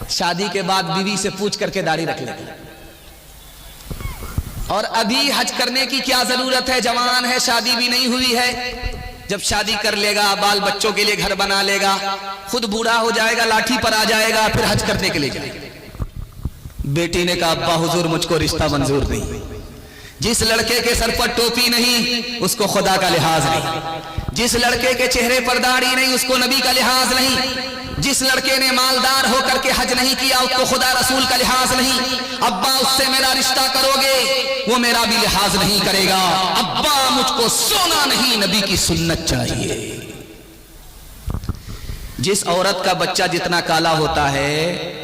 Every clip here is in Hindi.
शादी के बाद बीवी से पूछ करके दाढ़ी रख लेती। और अभी हज करने की क्या जरूरत है, जवान है, शादी भी नहीं हुई है। जब शादी कर लेगा, बाल बच्चों के लिए घर बना लेगा, खुद बूढ़ा हो जाएगा, लाठी पर आ जाएगा, फिर हज करने के लिए जाएगा। बेटी ने कहा अब्बा हुजूर मुझको रिश्ता मंजूर नहीं। जिस लड़के के सर पर टोपी नहीं उसको खुदा का लिहाज नहीं, जिस लड़के के चेहरे पर दाढ़ी नहीं उसको नबी का लिहाज नहीं, जिस लड़के ने मालदार होकर के हज नहीं किया उसको खुदा रसूल का लिहाज नहीं। अब्बा उससे मेरा रिश्ता करोगे वो मेरा भी लिहाज नहीं करेगा। अब्बा मुझको सोना नहीं, नबी की सुन्नत चाहिए। जिस औरत का बच्चा जितना काला होता है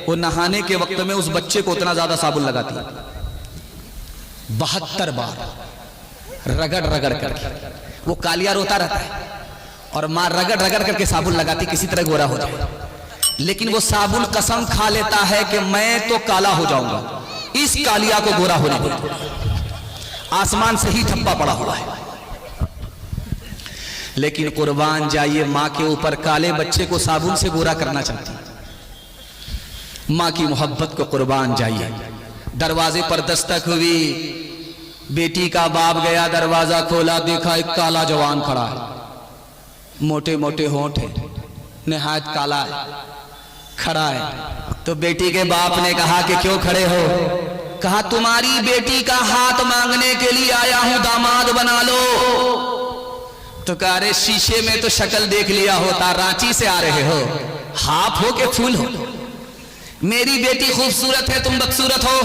वो नहाने के वक्त में उस बच्चे को उतना ज्यादा साबुन लगाती है, 72 बार रगड़ रगड़ करके वो कालिया रोता रहता है और मां रगड़ रगड़ करके साबुन लगाती किसी तरह गोरा हो जाए। लेकिन वो साबुन कसम खा लेता है कि मैं तो काला हो जाऊंगा, इस कालिया को गोरा होने दूंगा। आसमान से ही ठप्पा पड़ा हुआ है। लेकिन कुर्बान जाइए, मां के ऊपर काले बच्चे को साबुन से गोरा करना चाहती है। मां की मोहब्बत को कुर्बान जाइए। दरवाजे पर दस्तक हुई, बेटी का बाप गया, दरवाजा खोला, देखा एक काला जवान खड़ा है, मोटे मोटे होंठ है, निहायत काला है, खड़ा है। तो बेटी के बाप ने कहा कि क्यों खड़े हो? कहा तुम्हारी बेटी का हाथ मांगने के लिए आया हूं, दामाद बना लो। तो कह रहे शीशे में तो शक्ल देख लिया होता, रांची से आ रहे हो, हाफ हो के फूल हो। मेरी बेटी खूबसूरत है, तुम बदसूरत हो।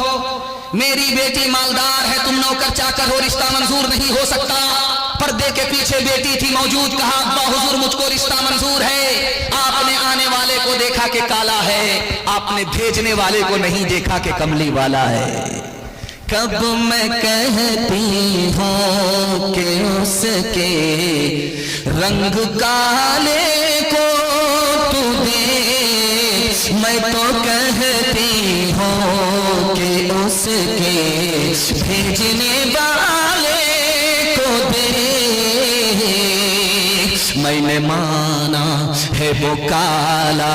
मेरी बेटी मालदार है, तुम नौकर चाकर हो, रिश्ता मंजूर नहीं हो सकता। पर्दे के पीछे बेटी थी मौजूद, कहा अब्बा हुजूर मुझको रिश्ता मंजूर है। आपने आने वाले को देखा कि काला है, आपने भेजने वाले को नहीं देखा कि कमली वाला है। कब मैं कहती हूँ कि उसके रंग काले को तू दे, मैं तो कहती हूँ कि उसके भेजने वाले को दे। मैंने माना है वो काला,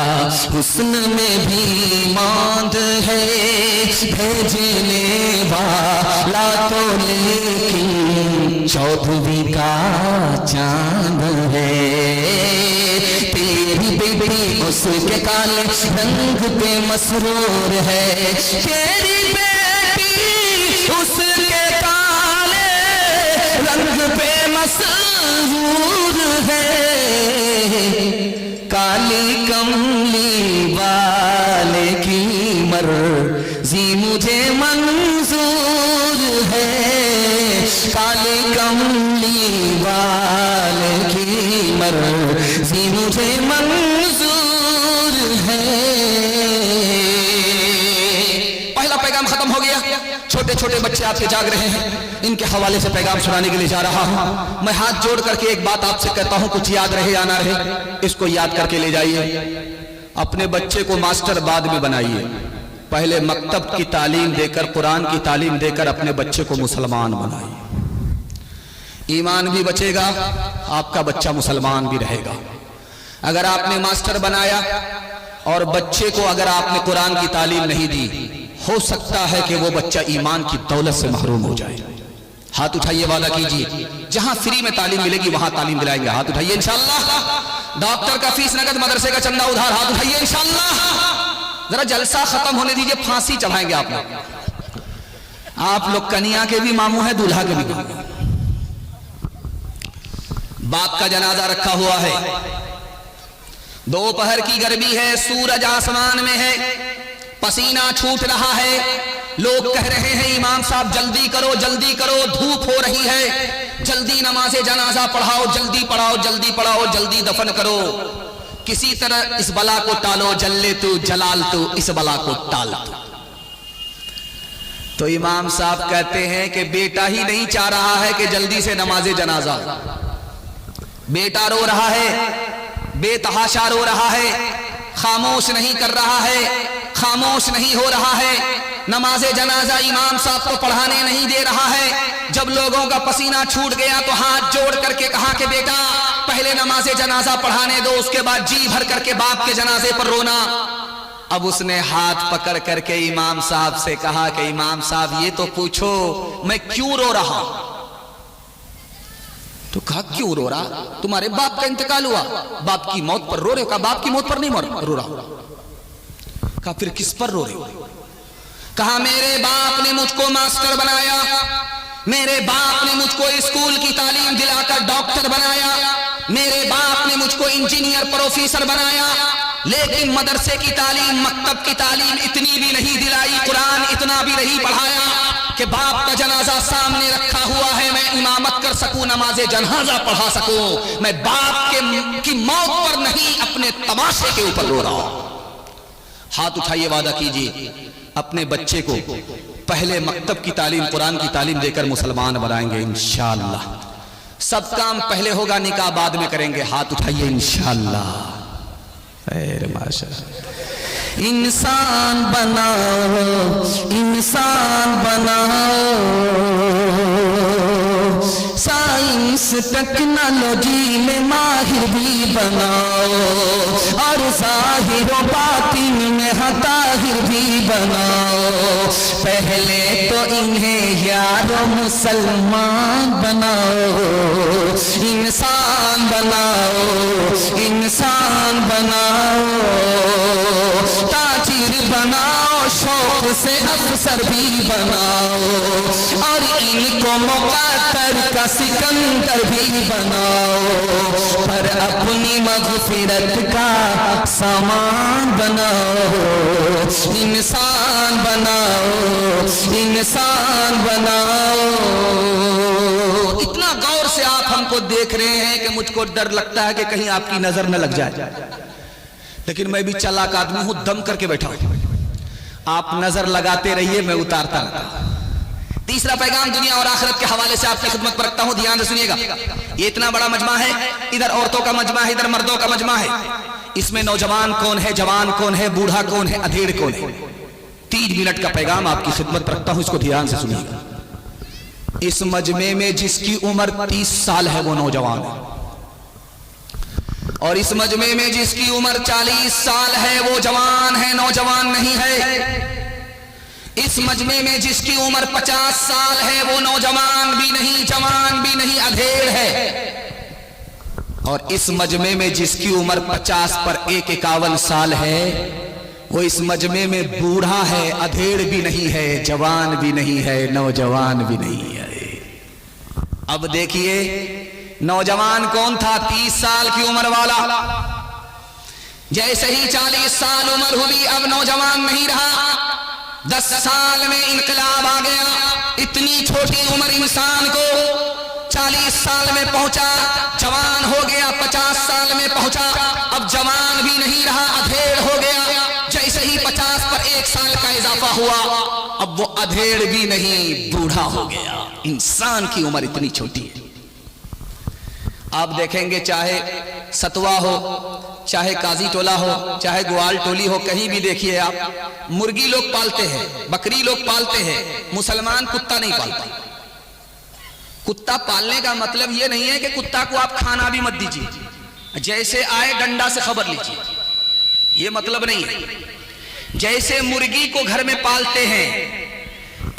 हुस्न में भी मांद है, भेजने वाला तो लेकिन चौधरी का चांद है। तेरी बेटी उसके काले रंग पे मसरूर है, तेरी बेटी उसके काले रंग पे मसरूर है। काली कमली वाले की मर्जी मुझे मंजूर है, काली कमली वाले की मर्जी मुझे मंजूर है। पहला पैगाम खत्म हो गया। छोटे छोटे बच्चे आपके जाग रहे हैं, इनके हवाले से पैगाम सुनाने के लिए जा रहा हूं। मैं हाथ जोड़ करके एक बात आपसे कहता हूं, कुछ याद रहे या ना रहे, इसको याद करके ले जाइए। अपने बच्चे को मास्टर बाद में बनाइए, पहले मकतब की तालीम देकर, कुरान की तालीम देकर अपने बच्चे को मुसलमान बनाइए। ईमान भी बचेगा, आपका बच्चा मुसलमान भी रहेगा। अगर आपने मास्टर बनाया और बच्चे को अगर आपने कुरान की तालीम नहीं दी, हो सकता है कि वो बच्चा ईमान की दौलत से महरूम हो जाए। हाथ उठाइए, वादा कीजिए, जहां फ्री में तालीम मिलेगी वहां तालीम दिलाएंगे। हाथ उठाइए इंशाअल्लाह। डॉक्टर का फीस नगद, मदरसे का चंदा उधार। हाथ उठाइए इंशाअल्लाह। जरा जलसा खत्म होने दीजिए, फांसी चढ़ाएंगे आप लोग। आप लोग कन्या के भी मामू है, दूल्हा के भी मामू। बाप का जनाजा रखा हुआ है, दोपहर की गर्मी है, सूरज आसमान में है, पसीना छूट रहा है। लोग कह रहे हैं इमाम साहब जल्दी करो, जल्दी करो, धूप हो रही है, जल्दी नमाज़े जनाजा पढ़ाओ, जल्दी पढ़ाओ, जल्दी पढ़ाओ, जल्दी दफन करो, किसी तरह इस बला को टालो, जल्ले तू जलाल तू, इस बला को टाल तू। तो इमाम साहब कहते हैं कि बेटा ही नहीं चाह रहा है कि जल्दी से नमाज़े जनाजा। बेटा रो रहा है, बेतहाशा रो रहा है, खामोश नहीं कर रहा है, खामोश नहीं हो रहा है। नमाज़े जनाजा इमाम साहब को पढ़ाने नहीं दे रहा है। जब लोगों का पसीना छूट गया तो हाथ जोड़ करके कहा कि बेटा पहले नमाज़े जनाजा पढ़ाने दो, उसके बाद जी भर करके बाप के जनाजे पर रोना। अब उसने हाथ पकड़ करके इमाम साहब से कहा कि इमाम साहब ये तो पूछो मैं क्यों रो रहा हूं। तो कहा क्यों रो रहा, तुम्हारे बाप का इंतकाल हुआ, बाप की मौत पर रो रहे हो? कहा बाप की मौत पर नहीं रो रहा। कहा फिर किस पर रो रहे हो? कहा मेरे बाप ने मुझको मास्टर बनाया, मेरे बाप ने मुझको स्कूल की तालीम दिलाकर डॉक्टर बनाया, मेरे बाप ने मुझको इंजीनियर प्रोफेसर बनाया, लेकिन मदरसे की तालीम मक्तब की तालीम इतनी भी नहीं दिलाई, कुरान इतना भी नहीं पढ़ाया कि बाप का जनाजा सामने रखा हुआ है मैं इमामत कर सकूं, नमाजे जनाजा पढ़ा सकूं। मैं बाप की मौत पर नहीं अपने तमाशे के ऊपर रो रहा हूं। हाथ उठाइए, वादा कीजिए अपने बच्चे को पहले मक्तब की तालीम कुरान की तालीम देकर मुसलमान बनाएंगे इंशाअल्लाह। सब काम पहले होगा, निकाह बाद में करेंगे। हाथ उठाइए इंशाअल्लाह। माशाअल्लाह। इंसान बनाओ, इंसान बनाओ, साइंस टेक्नोलॉजी में माहिर भी बनाओ, और ज़ाहिर व बातिन में ताहिर भी बनाओ। पहले तो इन्हें यारो मुसलमान बनाओ, इंसान बनाओ, इंसान बनाओ, ताजिर बनाओ, शौक से अफसर भी बनाओ, और इनको मुक़द्दर का सिकंदर भी बनाओ, पर अपनी मग़फ़िरत का सामान बनाओ। इंसान बनाओ, इंसान बनाओ। इतना गौर से आप हमको देख रहे हैं कि मुझको डर लगता है कि कहीं आपकी नजर न लग जाए, लेकिन मैं भी चालाक आदमी हूं, दम करके बैठा हूं। आप नजर लगाते रहिए, मैं उतारता रहता। तीसरा पैगाम दुनिया और आखिरत के हवाले से आपकी खिदमत पर रखता हूं, ध्यान से सुनिएगा। ये इतना बड़ा मजमा है, इधर औरतों का मजमा है, इधर मर्दों का मजमा है। इसमें नौजवान कौन है, जवान कौन है, बूढ़ा कौन है, अधेड़ कौन है। 3 मिनट का पैगाम आपकी खिदमत पर रखता हूं, इसको ध्यान से सुनिएगा। इस मजमे में जिसकी उम्र 30 साल है वो नौजवान है, और इस मजमे में जिसकी उम्र 40 साल है वो जवान है, नौजवान नहीं है। इस मजमे में जिसकी उम्र 50 साल है वो नौजवान भी नहीं, जवान भी नहीं, अधेड़ है। और इस मजमे में जिसकी उम्र 50 पर 51 साल है वो इस मजमे में बूढ़ा है, अधेड़ भी नहीं है, जवान भी नहीं है, नौजवान भी नहीं है। अब देखिए नौजवान कौन था? 30 साल की उम्र वाला। जैसे ही 40 साल उम्र हुई अब नौजवान नहीं रहा, 10 साल में इनकलाब आ गया। इतनी छोटी उम्र इंसान को 40 साल में पहुंचा, जवान हो गया, 50 साल में पहुंचा, अब जवान भी नहीं रहा, अधेड़ हो गया। जैसे ही 50 पर 1 साल का इजाफा हुआ, अब वो अधेड़ भी नहीं, बूढ़ा हो गया। इंसान की उम्र इतनी छोटी है। आप देखेंगे चाहे सतवा हो, चाहे काजी टोला हो, चाहे ग्वाल टोली हो, कहीं भी देखिए आप, मुर्गी लोग पालते हैं, बकरी लोग पालते हैं, मुसलमान कुत्ता नहीं पालता। कुत्ता पालने का मतलब यह नहीं है कि कुत्ता को आप खाना भी मत दीजिए, जैसे आए डंडा से खबर लीजिए, ये मतलब नहीं है। जैसे मुर्गी को घर में पालते हैं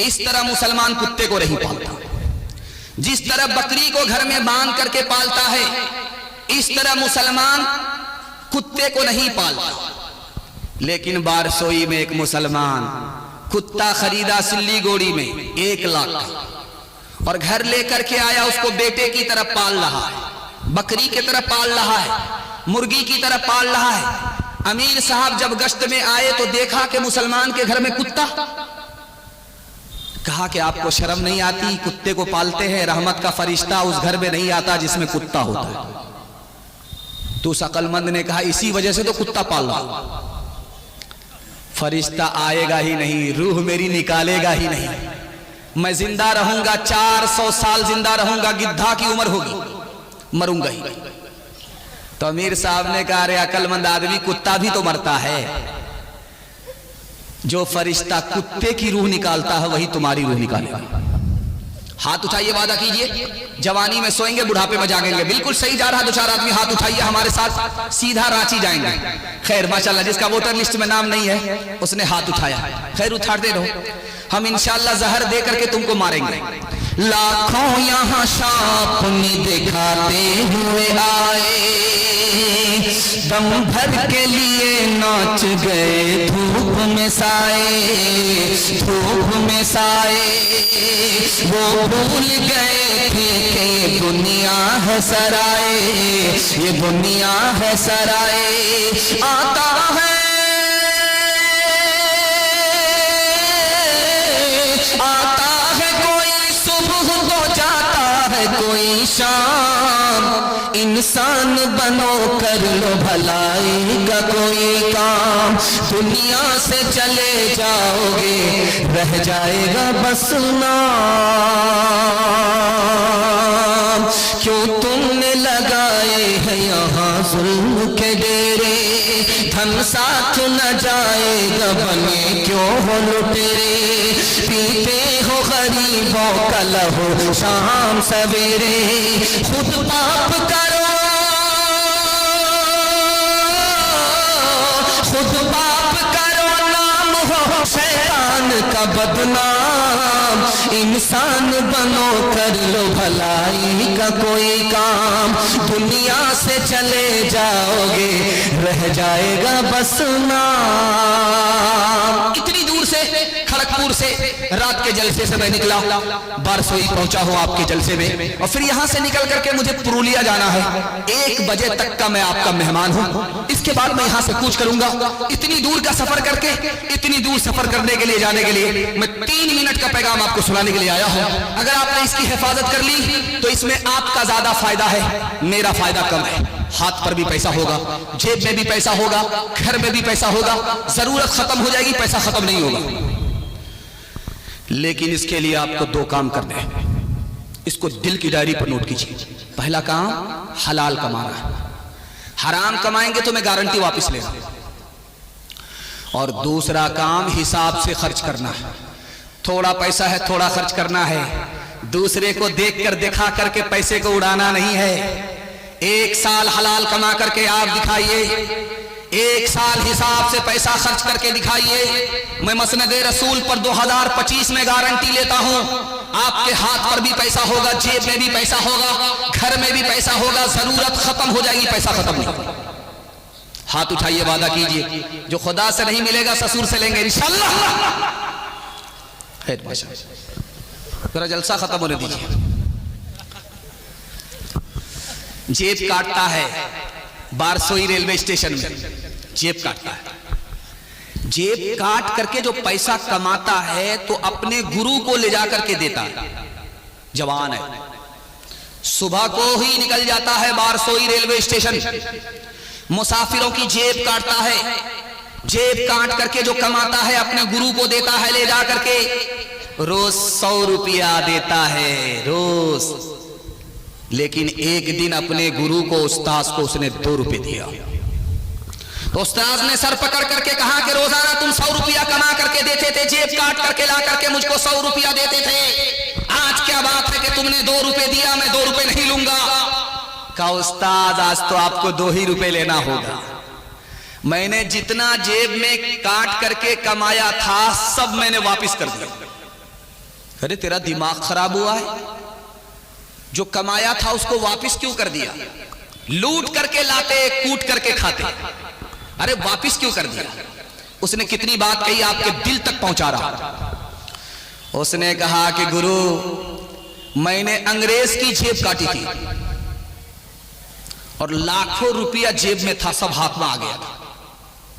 इस तरह मुसलमान कुत्ते को नहीं पालता। जिस तरह बकरी को घर में बांध करके पालता है इस तरह मुसलमान कुत्ते को नहीं पालता। लेकिन बारसोई में एक मुसलमान कुत्ता खरीदा सिल्लीगोड़ी में 1 लाख, और घर लेकर के आया, उसको बेटे की तरह पाल रहा है, बकरी की तरह पाल रहा है, मुर्गी की तरह पाल रहा है। अमीर साहब जब गश्त में आए तो देखा कि मुसलमान के घर में कुत्ता। कहा कि आपको शर्म नहीं आती, कुत्ते को पालते हैं, रहमत का फरिश्ता उस घर में नहीं आता जिसमें कुत्ता होता है। तो उस अक्लमंद ने कहा इसी वजह से तो कुत्ता पाल रहा, फरिश्ता आएगा ही नहीं, रूह मेरी निकालेगा ही नहीं, मैं जिंदा रहूंगा, 400 साल जिंदा रहूंगा, गिद्धा की उम्र होगी, मरूंगा ही। तो अमीर साहब ने कहा अरे अक्लमंद आदमी, कुत्ता भी तो मरता है, जो फरिश्ता कुत्ते की रूह निकालता है वही तुम्हारी रूह निकालेगा। हाथ उठाइए, वादा कीजिए जवानी में सोएंगे बुढ़ापे में जागेंगे। बिल्कुल सही जा रहा, 2-4 आदमी हाथ उठाइए हमारे साथ, सीधा रांची जाएंगे। खैर माशाल्लाह, जिसका वोटर लिस्ट में नाम नहीं है उसने हाथ उठाया। खैर उठाते रहो, हम इंशाल्लाह जहर दे करके तुमको मारेंगे। लाखों यहाँ शापनी दिखाते हुए आए, दम भर के लिए नाच गए धूप में साए, धूप में साए। वो भूल गए थे कि दुनिया है सराय, ये दुनिया है सराय। आता है कोई शाम, इंसान बनो कर लो भलाई का कोई काम। दुनिया से चले जाओगे रह जाएगा बस नाम। क्यों तुमने लगाए हैं यहाँ जुल्म के डेरे, धन साथ न जाएगा बने क्यों हो लुटेरे। पीते हो गरीबों का लहू शाम सवेरे, खुद पाप करो, खुद पाप करो, नाम हो शैतान का बदनाम। इंसान बनो कर लो भलाई का कोई काम। दुनिया से चले जाओगे रह जाएगा बस नाम। इतनी दूर से, खड़गपुर से रात के जलसे से मैं निकला, बारसोई पहुंचा हूं आपके जलसे में, और फिर यहां से निकल करके मुझे पुरुलिया जाना है। 1 बजे तक का मैं आपका मेहमान हूं, इसके बाद मैं यहां से कूच करूंगा। इतनी दूर का सफर करके, इतनी दूर सफर करने के लिए, जाने के लिए मैं 3 मिनट का पैगाम आपको सुनाने के लिए आया हूं। अगर आपने इसकी हिफाजत कर ली तो इसमें आपका ज्यादा फायदा है, मेरा फायदा कम है। हाथ पर भी पैसा होगा, जेब में भी पैसा होगा, घर में भी पैसा होगा, जरूरत खत्म हो जाएगी, पैसा खत्म नहीं होगा। लेकिन इसके लिए आपको 2 काम करने हैं, इसको दिल की डायरी पर नोट कीजिए। पहला काम हलाल कमाना है, हराम कमाएंगे तो मैं गारंटी वापस लेगा। और दूसरा काम हिसाब से खर्च करना है। थोड़ा पैसा है, थोड़ा खर्च करना है, दूसरे को देखकर दिखा करके पैसे को उड़ाना नहीं है। 1 साल हलाल कमा करके आप दिखाइए, 1 साल हिसाब से पैसा खर्च करके दिखाइए। मैं मसनद रसूल पर 2025 में गारंटी लेता हूं, आपके हाथ पर भी पैसा होगा, जेब में भी पैसा होगा, घर में भी पैसा होगा, जरूरत खत्म हो जाएगी, पैसा खत्म नहीं। हाथ उठाइए, वादा कीजिए, जो खुदा से नहीं मिलेगा ससुर से लेंगे इंशाअल्लाह। जरा जलसा खत्म होने दीजिए। जेब काटता है, बारसोई रेलवे स्टेशन में जेब काटता है। जेब काट करके जो पैसा कमाता है तो अपने गुरु को ले जा करके देता है। जवान है, सुबह को ही निकल जाता है बारसोई रेलवे स्टेशन, मुसाफिरों की जेब काटता है। जेब काट करके जो कमाता है अपने गुरु को देता है ले जा करके। रोज 100 रुपया देता है रोज, लेकिन एक दिन अपने गुरु को, उस्ताद को उसने 2 रुपए दिया। तो उस्ताद ने सर पकड़ करके कहा कि रोजाना तुम 100 रुपया कमा करके देते थे, जेब काट करके ला करके मुझको 100 रुपया देते थे, आज क्या बात है कि तुमने 2 रुपए दिया, मैं 2 रुपए नहीं लूंगा। कहा उस्ताद आज तो आपको 2 ही रुपए लेना होगा, मैंने जितना जेब में काट करके कमाया था सब मैंने वापस कर दिया। अरे तेरा दिमाग खराब हुआ है, जो कमाया था उसको वापस क्यों कर दिया? लूट करके लाते, कूट करके खाते, अरे वापस क्यों कर दिया? उसने कितनी बात कही, आपके दिल तक पहुंचा रहा। उसने कहा कि गुरु मैंने अंग्रेज की जेब काटी थी और लाखों रुपया जेब में था, सब हाथ में आ गया था।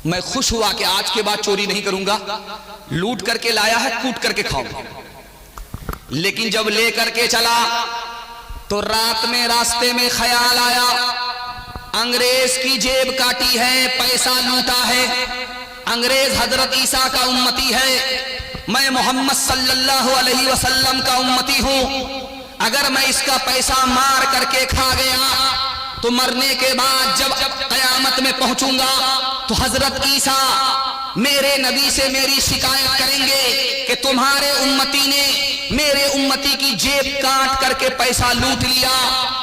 मैं खुश हुआ कि आज के बाद चोरी नहीं करूंगा, लूट करके लाया है, कूट करके खाऊंगा। लेकिन जब ले करके चला तो रात में रास्ते में ख्याल आया, अंग्रेज की जेब काटी है, पैसा लूटा है। अंग्रेज हजरत ईसा का उम्मती है, मैं मोहम्मद सल्लल्लाहु अलैहि वसल्लम का उम्मती हूं। अगर मैं इसका पैसा मार करके खा गया तो मरने के बाद जब कयामत में पहुंचूंगा तो हजरत ईसा मेरे नबी से मेरी शिकायत करेंगे कि तुम्हारे उम्मती ने मेरे उम्मती की जेब काट करके पैसा लूट लिया।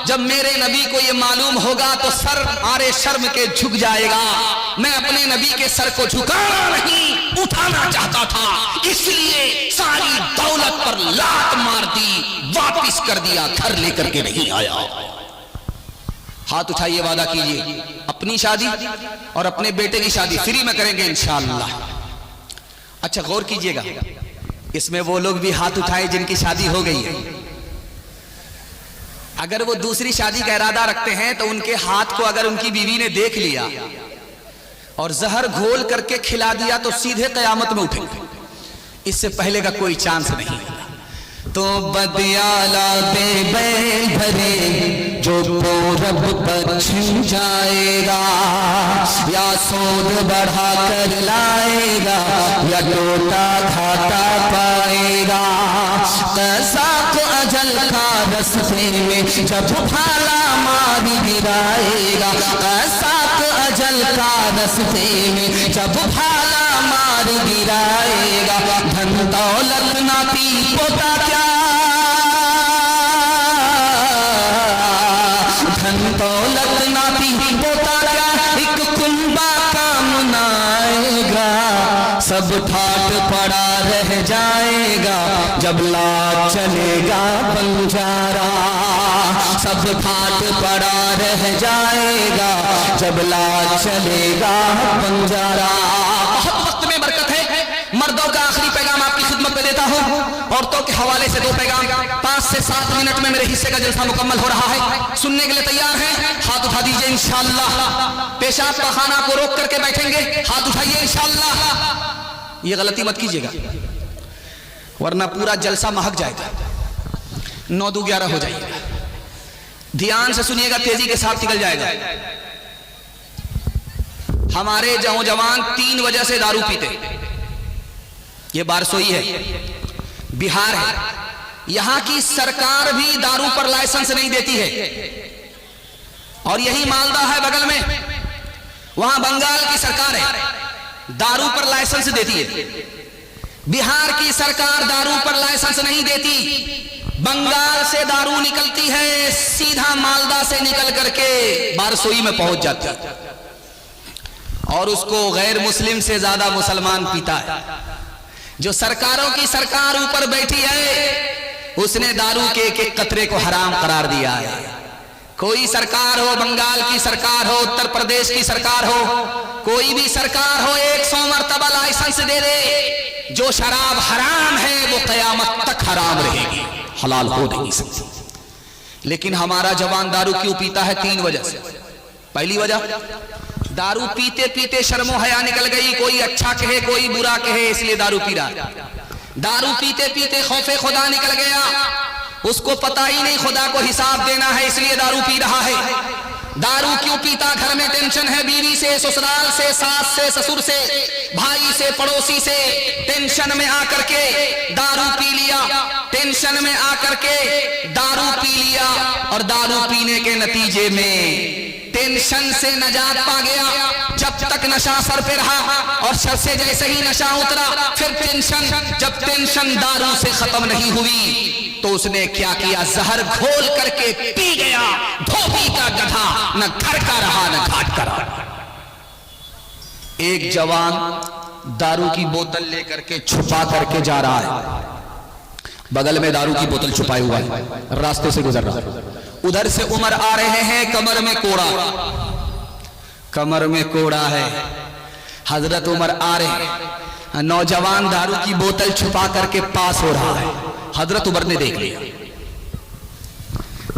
जब मेरे नबी को ये मालूम होगा तो सर आरे शर्म के झुक जाएगा। मैं अपने नबी के सर को झुकाना नहीं, उठाना चाहता था, इसलिए सारी दौलत पर लात मार दी, वापिस कर दिया, घर लेकर के नहीं आया। हाथ उठाइए, वादा कीजिए अपनी शादी और अपने बेटे की शादी फ्री में करेंगे इंशाअल्लाह। अच्छा गौर कीजिएगा, इसमें वो लोग भी हाथ उठाए जिनकी शादी हो गई है। अगर वो दूसरी शादी का इरादा रखते हैं तो उनके हाथ को अगर उनकी बीवी ने देख लिया और जहर घोल करके खिला दिया तो सीधे कयामत में उठेंगे, इससे पहले का कोई चांस नहीं। तो बदियाला दे बैल भरे जो पूरब पश्चिम जाएगा, या सूद बढ़ा कर लाएगा या टोटा घाटा पाएगा। कसाक अजल का रस्ते में जब भाला मार गिराएगा, कसाक अजल का रस्ते में जब भाला मार गिराएगा। धन दौलत नाती पोता क्या, धन दौलत नाती पोता क्या, एक कुंबा काम न आएगा। सब ठाट पड़ा रह जाएगा जब लाज चलेगा बंजारा। सब ठाट पड़ा रह जाएगा जब लाज चलेगा बंजारा। बहुत वक्त में बरकत है। मर्दों का आखिरी पैगाम आपकी खिदमत में देता हूँ, औरतों के हवाले से 2 पैगाम। 5 से 7 मिनट में मेरे हिस्से का जलसा मुकम्मल हो रहा है। सुनने के लिए तैयार हैं? हाथ उठा दीजिए इंशाअल्लाह। पेशाब का खाना को रोक करके बैठेंगे, हाथ उठाइए इंशाअल्लाह। ये गलती मत कीजिएगा वरना पूरा जलसा महक जाएगा। 9 दो 11 हो जाएगा। ध्यान से सुनिएगा, तेजी के साथ निकल जाएगा। हमारे नौजवान 3 वजह से दारू पीते। ये बारसोई है, बिहार है, यहां की सरकार भी दारू पर लाइसेंस नहीं देती है। और यही मालदा है बगल में, वहां बंगाल की सरकार है, दारू पर लाइसेंस देती है। बिहार की सरकार दारू पर लाइसेंस नहीं देती। बंगाल से दारू निकलती है, सीधा मालदा से निकल करके बारसोई में पहुंच जाती है, और उसको गैर मुस्लिम से ज्यादा मुसलमान पीता है। जो सरकारों की सरकार ऊपर बैठी है, उसने दारू के एक कतरे को हराम करार दिया है। कोई सरकार हो, बंगाल की सरकार हो, उत्तर प्रदेश की सरकार हो, कोई भी सरकार हो, 100 मरतबा लाइसेंस दे दे, जो शराब हराम है वो कयामत तक हराम रहेगी, हलाल हो नहीं सकती। लेकिन हमारा जवान दारू क्यों पीता है? 3 वजह से। पहली वजह, दारू पीते पीते शर्मो हया निकल गई। कोई अच्छा कहे कोई बुरा कहे, इसलिए दारू पी रहा है। दारू पीते पीते खौफे खुदा निकल गया, उसको पता ही नहीं खुदा को हिसाब देना है, इसलिए दारू पी रहा है। दारू क्यों पीता? घर में टेंशन है, बीवी से, ससुराल से, सास से, ससुर से, भाई से, पड़ोसी से। टेंशन में आकर के दारू पी लिया, टेंशन में आकर के दारू पी लिया, और दारू पीने के नतीजे में टेंशन से नजात पा गया। जब तक नशा सर पे रहा, और सर से जैसे ही नशा उतरा फिर टेंशन। जब टेंशन दारू से खत्म नहीं हुई तो उसने क्या किया? जहर घोल करके पी गया। धोबी का गधा, न घर का रहा न घाट का रहा। एक जवान दारू की बोतल लेकर के छुपा करके जा रहा है, बगल में दारू की बोतल छुपाई हुआ है, रास्ते से गुजर रहा है। उधर से उमर आ रहे हैं, कमर में कोड़ा, कमर में कोड़ा है। हजरत उमर आ रहे हैं, नौजवान दारू की बोतल छुपा करके पास हो रहा है। हजरत उमर ने देख लिया,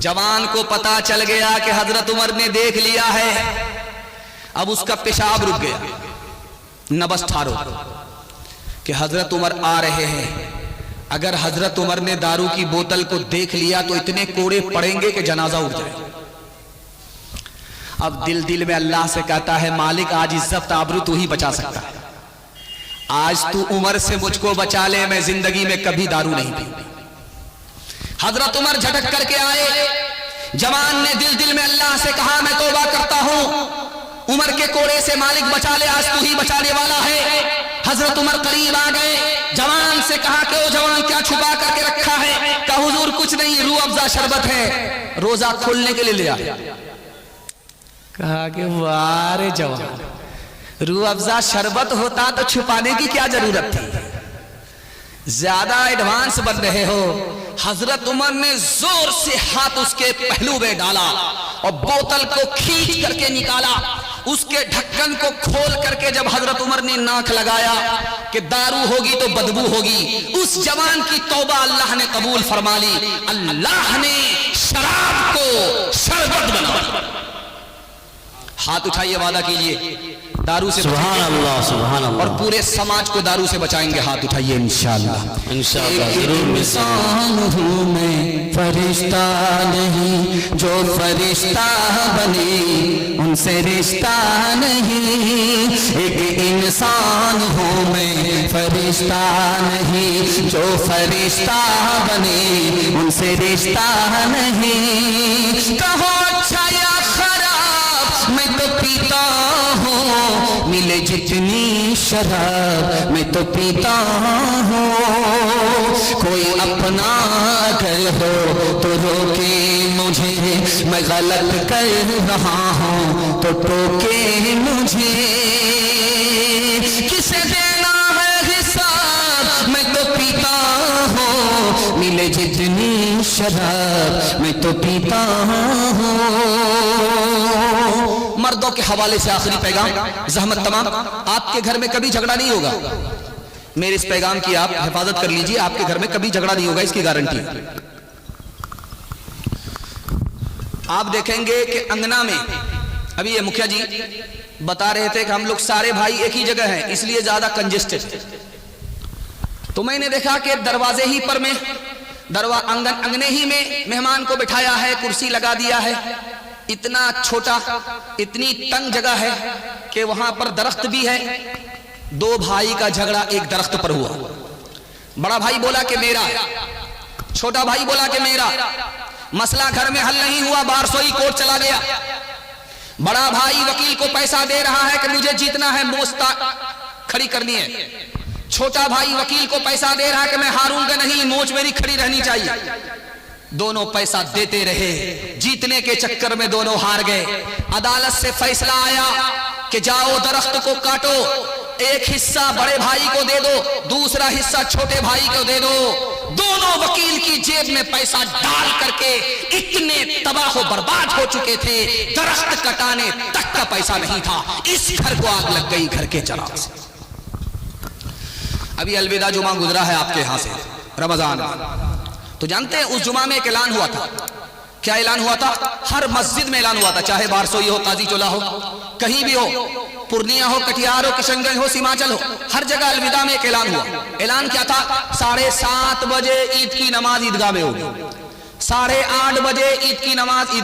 जवान को पता चल गया कि हजरत उमर ने देख लिया है। अब उसका पेशाब रुक गया, नबस ठारो कि हजरत उमर आ रहे हैं। अगर हजरत उमर ने दारू की बोतल को देख लिया तो इतने कोड़े पड़ेंगे कि जनाजा उठ जाए। अब दिल दिल में अल्लाह से कहता है, मालिक आज इज्जत आबरू तू ही बचा सकता है, आज तू उमर से मुझको बचा ले, मैं जिंदगी में कभी दारू नहीं पी। हजरत उमर झटक करके आए। जवान ने दिल दिल में अल्लाह से कहा, मैं तौबा करता हूं, उमर के कोड़े से मालिक बचा ले, आज तू ही बचाने वाला है। हजरत उमर करीब आ गए, जवान से कहा कि ओ जवान क्या छुपा करके रखा है? कहा हुजूर कुछ नहीं, रूह अफ़ज़ा शरबत है, रोजा खोलने के लिए ले आए। कहा कि वाह रे जवान, रूह अफ़ज़ा शरबत होता तो छुपाने की क्या जरूरत थी, ज्यादा एडवांस बन रहे हो। हजरत उमर ने जोर से हाथ उसके पहलू में डाला और बोतल को खींच करके निकाला। उसके ढक्कन को खोल करके जब हजरत उमर ने नाक लगाया कि दारू होगी तो बदबू होगी, उस जवान की तौबा अल्लाह ने कबूल फरमा ली। अल्लाह ने शराब को शरबत बना दिया। हाथ उठाइए, वादा कीजिए दारू से सुभान अल्लाह, सुभान अल्लाह। और पूरे समाज को दारू से बचाएंगे। हाथ उठाइए इंशाअल्लाह। इंशाअल्लाह जरूर। इंसान हूँ मैं, फरिश्ता नहीं, जो फरिश्ता बने उनसे रिश्ता नहीं। एक इंसान हूँ मैं, फरिश्ता नहीं, जो फरिश्ता बने उनसे रिश्ता नहीं। कहो अच्छा या खराब मैं तो पीता हूँ, मिले जितनी शराब मैं तो पीता हूँ। कोई अपना अगर हो तो रोके मुझे, मैं गलत कर रहा हूँ तो टोके मुझे। किसे देना है हिसाब मैं तो पीता हूँ, मिले जितनी शराब मैं तो पीता हूँ। मर्दों के हवाले से आखिरी पैगाम, जहमत तमाम, आपके घर में कभी झगड़ा नहीं होगा। मेरे इस पैगाम की आप हिफाजत कर लीजिए, आपके घर में कभी झगड़ा नहीं होगा, इसकी गारंटी। आप देखेंगे कि अंगना में, अभी ये मुखिया जी बता रहे थे कि हम लोग सारे भाई एक ही जगह हैं, इसलिए ज्यादा कंजेस्टेड। तो मैंने देखा कि दरवाजे ही पर में, अंगने ही में मेहमान को बिठाया है, कुर्सी लगा दिया है। इतना छोटा, इतनी तंग जगह है कि वहां पर दरख्त भी है। दो भाई का झगड़ा एक दरख्त पर हुआ। बड़ा भाई बोला कि मेरा, छोटा भाई बोला कि मेरा। मसला घर में हल नहीं हुआ, बारसोई कोर्ट चला गया। बड़ा भाई वकील को पैसा दे रहा है कि मुझे जीतना है, मोस्ता खड़ी करनी है। छोटा भाई वकील को पैसा दे रहा है कि मैं हारूंगा नहीं, मोच मेरी खड़ी रहनी चाहिए। दोनों पैसा देते रहे, जीतने के चक्कर में दोनों हार गए। अदालत से फैसला आया कि जाओ दरख्त को काटो, एक हिस्सा बड़े भाई को दे दो, दूसरा हिस्सा छोटे भाई को दे दो। दोनों वकील की जेब में पैसा डाल करके इतने तबाह बर्बाद हो चुके थे, दरख्त कटाने तक का पैसा नहीं था। इस घर को आग लग गई, घर के चराग से। अभी अलविदा जुमा गुजरा है आपके यहां से, रमजान। तो जानते हैं उस जुमा में एक ऐलान हुआ था। क्या ऐलान हुआ था? हर मस्जिद में ऐलान हुआ था, चाहे बारसोई हो, काजी चोला हो, कहीं भी हो, पूर्णिया हो, कटिहार हो, किशनगंज हो, सीमांचल हो, हर जगह अलविदा में एक ऐलान हुआ। ऐलान क्या था? 7:30 बजे ईद की नमाज ईदगाह में होगी, 8:30 बजे ईद की नमाज ईद